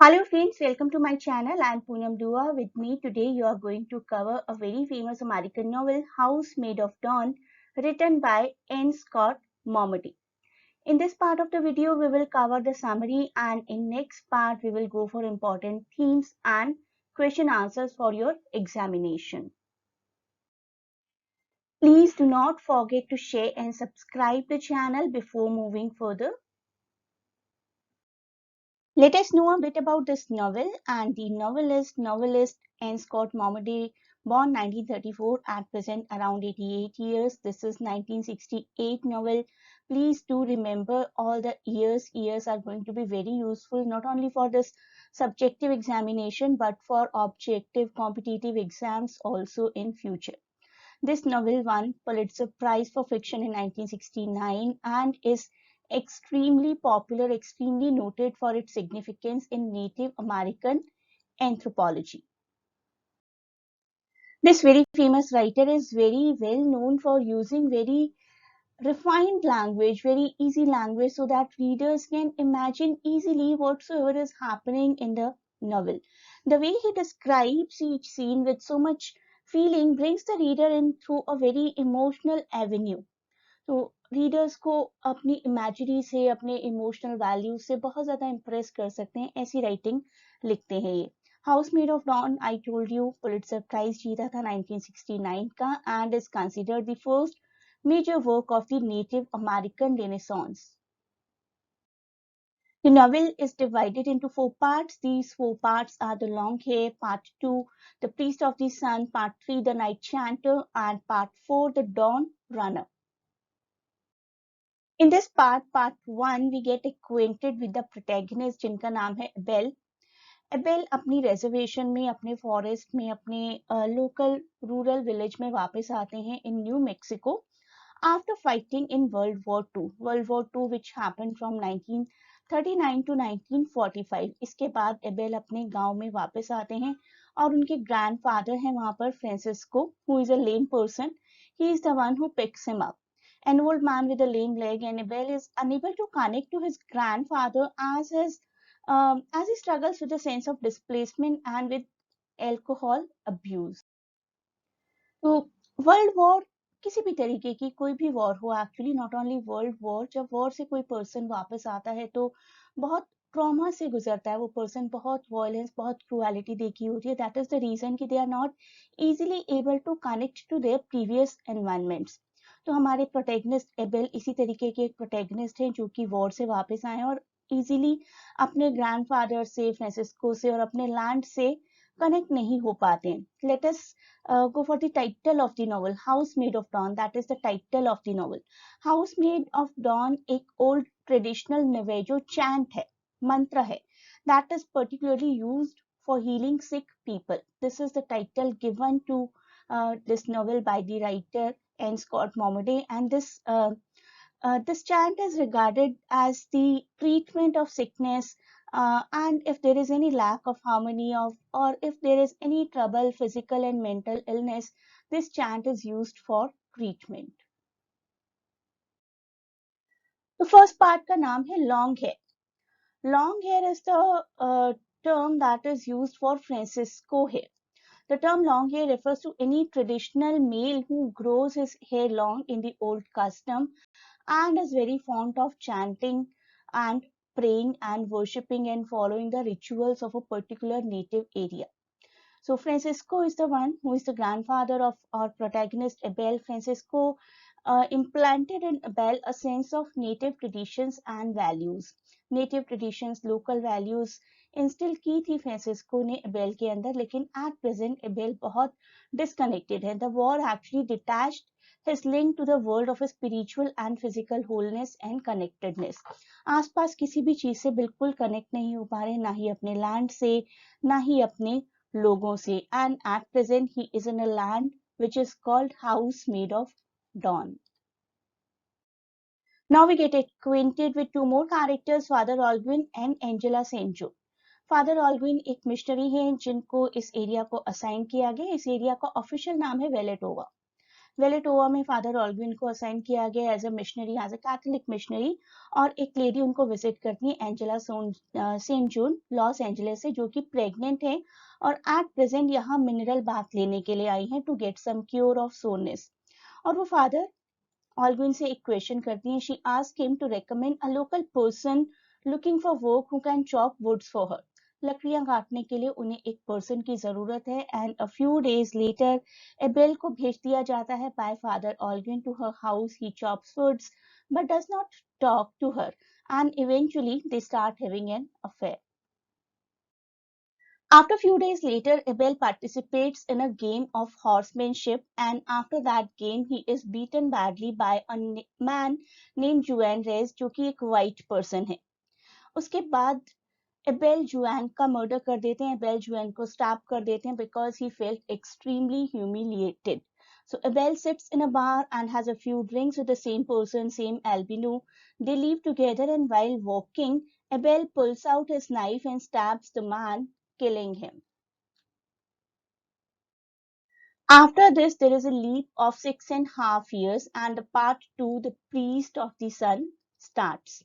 Hello friends, welcome to my channel. I am Poonam Dua. With me today you are going to cover a very famous American novel, House Made of Dawn, written by N. Scott Momaday. In this part of the video we will cover the summary, and in next part we will go for important themes and question answers for your examination. Please do not forget to share and subscribe the channel before moving further. Let us know a bit about this novel, and the novelist N. Scott Momaday, born 1934, at present around 88 years. This is 1968 novel. Please do remember all the years. Years are going to be very useful not only for this subjective examination but for objective competitive exams also in future. This novel won Pulitzer Prize for Fiction in 1969 and is extremely popular, extremely noted for its significance in Native American anthropology. This very famous writer is very well known for using very refined language, very easy language, so that readers can imagine easily whatsoever is happening in the novel. The way he describes each scene with so much feeling brings the reader in through a very emotional avenue. तो readers को अपनी इमेजिनी से, अपने emotional value से बहुत ज्यादा impress कर सकते हैं, ऐसी राइटिंग लिखते हैं ये. House Made of Dawn, I told you, Pulitzer Prize जीता था 1969 का and is considered the first major work of the Native American Renaissance. The novel is divided into 4 parts. These 4 parts are The Long Hair, Part 2, The Priest of the Sun, Part 3, The Night Chanter, and Part 4, The Dawn Runner. In this part 1, we get acquainted with the protagonist जिनका नाम है Abel. Abel अपनी reservation में, अपने forest में, अपने local rural village में वापस आते हैं in New Mexico after fighting in World War II, which happened from 1939 to 1945. इसके बाद एबेल अपने गांव में वापस आते हैं और उनके ग्रैंडफादर हैं वहां पर, Francisco, who is a lame person. He is the one who picks him up. An old man with a lame leg, and Abel is unable to connect to his grandfather as he struggles with a sense of displacement and with alcohol abuse. तो world war, किसी भी तरीके की कोई भी war हो, actually not only world war, जब war से कोई पर्सन वापस आता है तो बहुत ट्रॉमा से गुजरता है वो पर्सन, बहुत वायलेंस, बहुत क्रूएलिटी देखी होती है. दैट इज द रीजन कि they are not easily able to connect to their previous environments. तो हमारे प्रोटैगनिस्ट एबेल इसी तरीके के एक प्रोटैगनिस्ट हैं जो कि वॉर से वापस आए और इजीली अपने ग्रैंडफादर से, फ्रांसिस्को से और अपने लैंड से कनेक्ट नहीं हो पाते हैं. Let us go for the title of the novel, House Made of Dawn. That is the title of the novel. House Made of Dawn एक old traditional Navajo chant है, mantra है, that is particularly used for healing sick people. This is the title given to this novel by the writer N. Scott Momaday, and this chant is regarded as the treatment of sickness, and if there is any lack of harmony or if there is any trouble, physical and mental illness, this chant is used for treatment. The first part का नाम है long hair. Long hair is the term that is used for Francisco hair. The term long hair refers to any traditional male who grows his hair long in the old custom and is very fond of chanting and praying and worshipping and following the rituals of a particular native area. So Francisco is the one who is the grandfather of our protagonist Abel. Francisco implanted in Abel a sense of native traditions and values. Native traditions, local values instil की थी Francisco ने Abel के अंदर, लेकिन at present Abel बहुत disconnected है. The war actually detached his link to the world of spiritual and physical wholeness and connectedness. आसपास किसी भी चीज से बिल्कुल कनेक्ट नहीं हो पा रहे, ना ही अपने लैंड से, ना ही अपने लोगों से. And at present he is in a land which is called House Made of Dawn. Now we get acquainted with two more characters, Father Alvin and Angela St. Joe. Father Alvin एक missionary हैं जिनको इस area को assign किया गया. इस area का official नाम है वेलेटोवा. वेलेटोवा में फादर ऑल्गिन को असाइन किया गया as a missionary, as a Catholic missionary, और एक लेडी उनको विजिट करती है, Angela Saint John, Los Angeles से, जो कि प्रेग्नेंट है और एट प्रेजेंट यहाँ मिनरल बाथ लेने के लिए आई हैं to get some cure of soreness. और वो फादर ऑल्गिन से एक क्वेश्चन करती हैं, she ask him to recommend a local person looking for work who can chop woods for her. लकड़ियां काटने के लिए उन्हें एक पर्सन की जरूरत है, and a few days later Abel को भेज दिया जाता है by father Algin to her house. He chops woods but does not talk to her, and eventually they start having an affair. After few days later, Abel participates in a game of horsemanship, and after that game, he is beaten badly by a man named Juan Reyes, जो कि एक white person है. उसके बाद Abel जुआन का murder कर देते हैं, एबेल जुआन को स्टैप कर देते हैं because he felt extremely humiliated. So Abel sits in a bar and has a few drinks with the same person, same albino. They leave together, and while walking, Abel pulls out his knife and stabs the man, killing him. After this, there is a leap of 6.5 years, and the part 2, The Priest of the Sun, starts.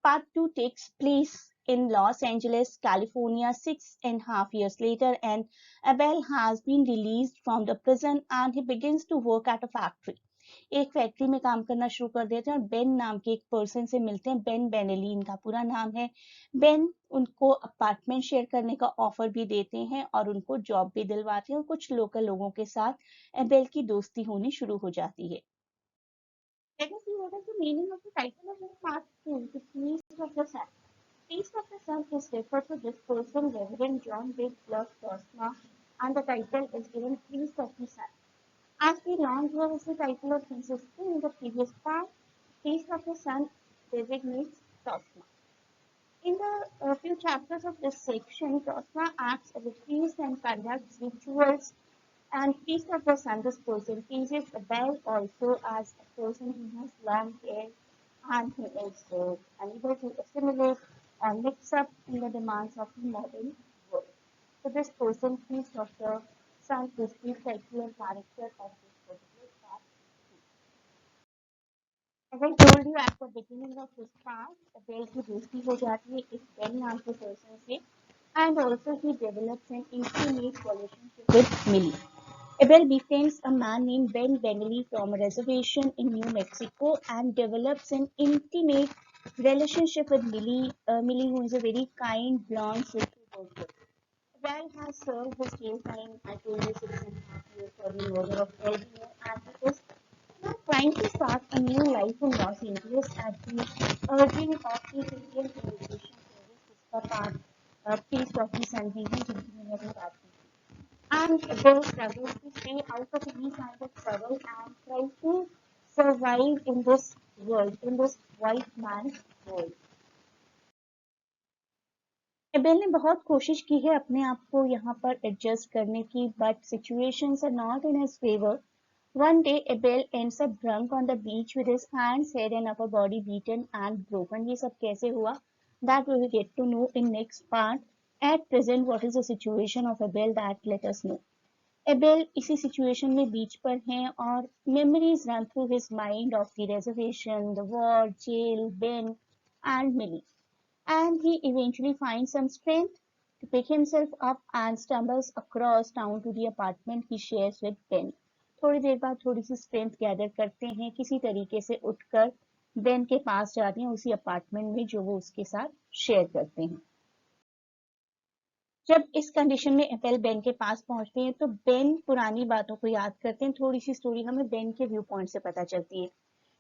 Part 2 takes place in Los Angeles, California, 6.5 years later, and Abel has been released from the prison and he begins to work at a factory. एक factory में काम करना शुरू कर देते हैं और Ben नाम के एक पर्सन से मिलते हैं, बेन बेनेली इनका पूरा नाम है. बेन उनको अपार्टमेंट शेयर करने का ऑफर भी देते हैं और उनको जॉब भी दिलवाते हैं, और कुछ लोकल लोगों के साथ एबेल की दोस्ती होनी शुरू हो जाती है. Let us see what is the meaning of the title of this part 2, The Priest of the Sun. Priest of the Sun is referred to this person, Reverend John Big Blood Cosma, and the title is given Priest of the Sun. As we learned, here is the title of Franciscan in the previous part. Priest of the Sun designates Cosma. In the few chapters of this section, Cosma acts as a priest and conducts rituals, and priest of the sun, this person teaches Abel also as a person who has long hair and who is unable to assimilate or mix up in the demands of the modern world. So this person, priest of the sun, is the secular character of this particular part. As I told you at the beginning of this part, Abel की दोस्ती हो जाती है इस Ben नाम के person से, and also he develops an intimate relationship with Millie. Abel befriends a man named Ben Benelli from a reservation in New Mexico and develops an intimate relationship with Millie, who is a very kind, blonde, silky person. Abel has served his jail time, I told you, 6.5 years for the murder of Eldino, and he is now trying to start a new life in Los Angeles at the urging of the Indian Immigration Service, जिसका part priest of the sun भी है, जिनकी मैंने अभी बात की. And they struggle to stay out of any kind of trouble and try to survive in this world, in this white man's world. Abel ने बहुत कोशिश की है अपने आप को यहाँ पर एडजस्ट करने की, but situations are not in his favour. One day, Abel ends up drunk on the beach with his hands, head, and upper body beaten and broken. ये सब कैसे हुआ? That we will get to know in next part. At present, what is the situation of Abel? That let us know. Abel इसी situation में beach पर हैं और memories run through his mind of the reservation, the war, jail, Ben and Milly, and he eventually finds some strength to pick himself up and stumbles across town to the apartment he shares with Ben. थोड़ी देर बाद थोड़ी सी strength gather करते हैं, किसी तरीके से उठकर Ben के पास जाते हैं, उसी अपार्टमेंट में जो वो उसके साथ शेयर करते हैं. जब इस कंडीशन में एपेल बेन के पास पहुंचते हैं तो बेन पुरानी बातों को याद करते हैं. थोड़ी सी स्टोरी हमें बेन के व्यू पॉइंट से पता चलती है.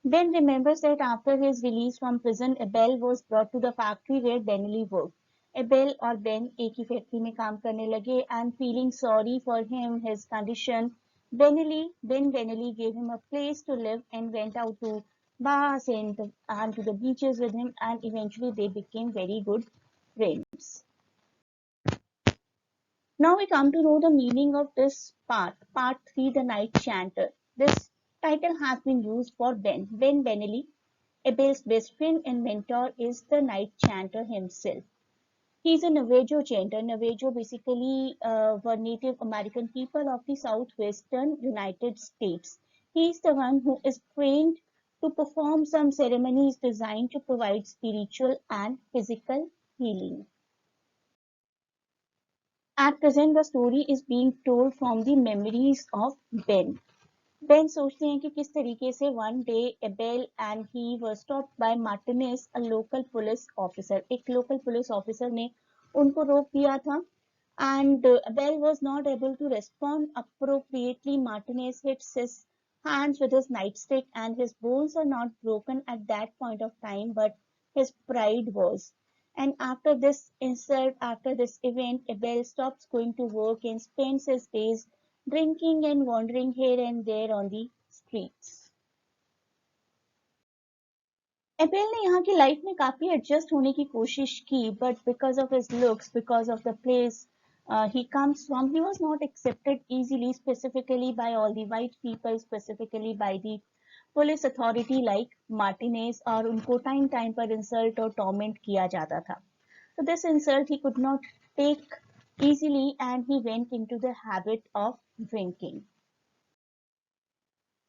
Ben remembers that after his release from prison, Abel was brought to the factory where Benelli worked. Abel और Ben एक ही फैक्ट्री में काम करने लगे, and feeling sorry for him, his condition, Ben Benelli gave him a place to live and went out to bars and to the beaches with him, and eventually they became very good friends. Now we come to know the meaning of this part, part 3, The Night Chanter. This title has been used for Ben. Ben Benelli, Abel's best friend and mentor, is the night chanter himself. He is a Navajo chanter. Navajo basically were Native American people of the southwestern United States. He's the one who is trained to perform some ceremonies designed to provide spiritual and physical healing. At present, the story is being told from the memories of Ben. Ben सोचते हैं कि किस तरीके से one day Abel and he were stopped bye Martinez a local police officer, एक local police officer ने उनको रोक दिया था and Abel was not able to respond appropriately. Martinez hits his hands with his nightstick and his bones are not broken at that point of time, but his pride was. And after this insult, after this event, Abel stops going to work and spends his days drinking and wandering here and there on the streets. Abel ने यहाँ की life में काफी adjust होने की कोशिश की, but because of his looks, because of the place he comes from, he was not accepted easily, specifically by all the white people, specifically by the police authority like Martinez, और उनको time time पर insult और torment किया जाता था. So this insult he could not take easily and he went into the habit of drinking.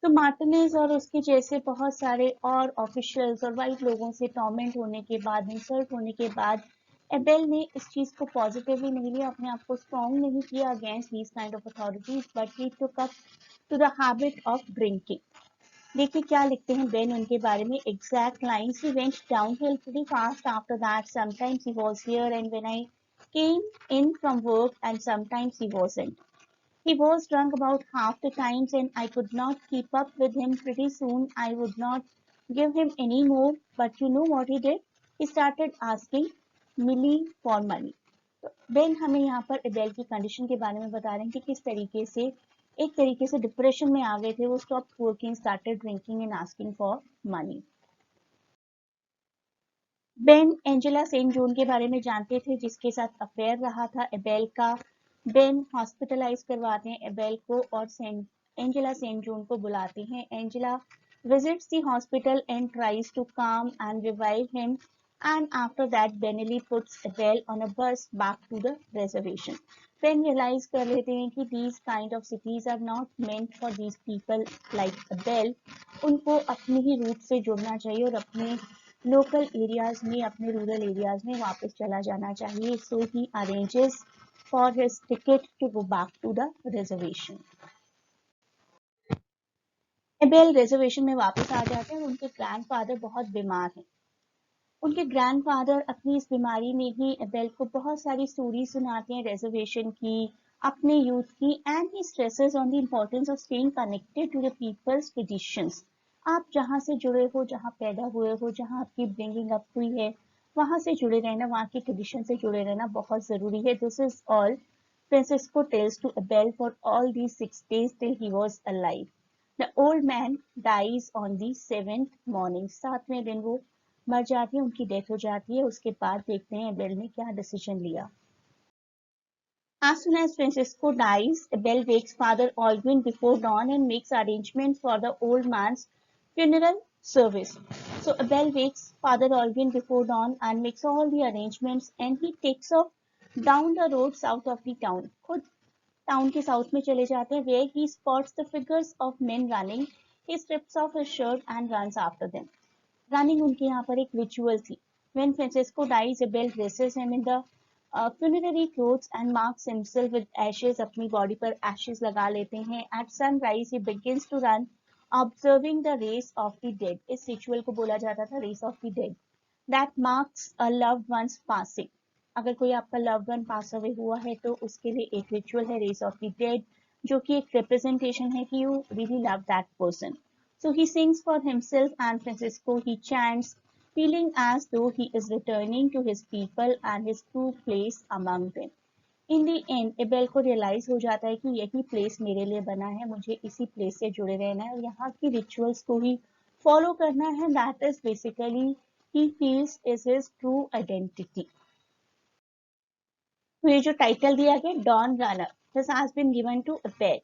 तो Martinez और उसके जैसे बहुत सारे और ऑफिशियल्स और वाइट लोगों से टॉर्मेंट होने के बाद, इंसल्ट होने के बाद, एबेल ने इस चीज को पॉजिटिवली नहीं लिया, अपने आप को स्ट्रॉन्ग नहीं किया against these kind of authorities, but he took up to the habit of drinking. देखिए क्या लिखते हैं बेन उनके बारे में, exact lines. He went downhill pretty fast after that, sometimes he was here and when I came in from work and sometimes he wasn't. He was drunk about half the times and I could not keep up with him. Pretty soon I would not give him any more. But you know what he did? He started asking Millie for money. Ben हमें यहाँ पर Abel की condition के बारे में बता रहे हैं कि किस तरीके से एक तरीके से डिप्रेशन में आ गए थे वो. Stop working, started drinking and asking for money. Ben Angela Saint John के बारे में जानते थे जिसके साथ अफेयर रहा था एबेल का. बेन हॉस्पिटलाइज करवाते हैं एबेल को और एंजेला सेंट जॉन को बुलाते हैं. Angela visits the hospital and tries to calm and revive him, and after that Benelli puts Abel on a bus back to the reservation. Ben realize कर लेते हैं कि these kind of cities are not meant for these people like Abel. उनको अपनी ही root से जुड़ना चाहिए और अपने लोकल एरियाज में, अपने रूरल एरियाज में वापस चला जाना चाहिए. So he arranges for his ticket to go back to the reservation. Abel reservation में वापस आ जाते हैं और उनके ग्रैंडफादर बहुत बीमार हैं. उनके ग्रैंडफादर अपनी इस बीमारी में ही एबेल को बहुत सारी स्टोरी सुनाते हैं रिजर्वेशन की, अपने यूथ की, and he stresses on the importance of staying connected to the people's traditions. आप जहाँ से जुड़े हो, जहाँ पैदा हुए हो, जहाँ आपकी ब्रिंगिंग अप हुई है, वहाँ से जुड़े रहना, वहाँ की ट्रेडिशन से जुड़े रहना बहुत जरूरी है. This is all Francisco tells to Abel for all these 6 days till he was alive. The old man dies on the 7th morning. 7वें दिन वो मर जाती है, उनकी डेथ हो जाती है. उसके बाद देखते हैं एबेल ने क्या डिसीजन लिया. As soon as Francisco dies, Abel wakes Father Alvin before dawn and makes arrangements for the old man's funeral service. So Abel wakes Father Alvin before dawn and makes all the arrangements and he takes off down the road south of the town. खुद town के south में चले जाते हैं. Where he spots the figures of men running, he strips off his shirt and runs after them. Running उनके यहाँ पर एक रिचुअल थी. When Francisco dies, Abel dresses him in the funerary clothes and marks himself with ashes. अपनी body पर ashes लगा लेते हैं. At sunrise, he begins to run, observing the race of the dead. इस रिचुअल को बोला जाता था race of the dead. That marks a loved one's passing. अगर कोई आपका लव्ड वन पास अवे हुआ है तो उसके लिए एक रिचुअल है रेस ऑफ द डेड, जो कि एक रिप्रेजेंटेशन है कि you really love that person. So he sings for himself and Francisco. He chants, feeling as though he is returning to his people and his true place among them. In the end Abel को realize हो जाता है कि यही place मेरे लिए बना है, मुझे इसी प्लेस से जुड़े रहना है और यहाँ की रिचुअल्स को ही फॉलो करना है. That is basically he feels is his true identity. तो ये जो टाइटल दिया गया dawn runner, this has been given to Abel.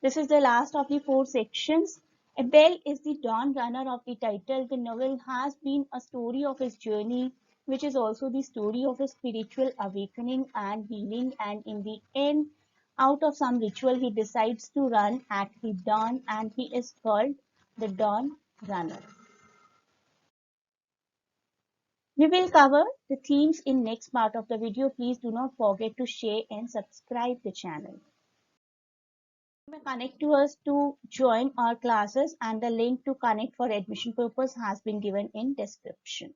This is the last of the 4 sections. Abel is the dawn runner of the title. The novel has been a story of his journey, which is also the story of his spiritual awakening and healing. And in the end, Out of some ritual, he decides to run at the dawn, and he is called the dawn runner. We will cover the themes in next part of the video. Please do not forget to share and subscribe the channel. You may connect to us to join our classes, and the link to connect for admission purpose has been given in description.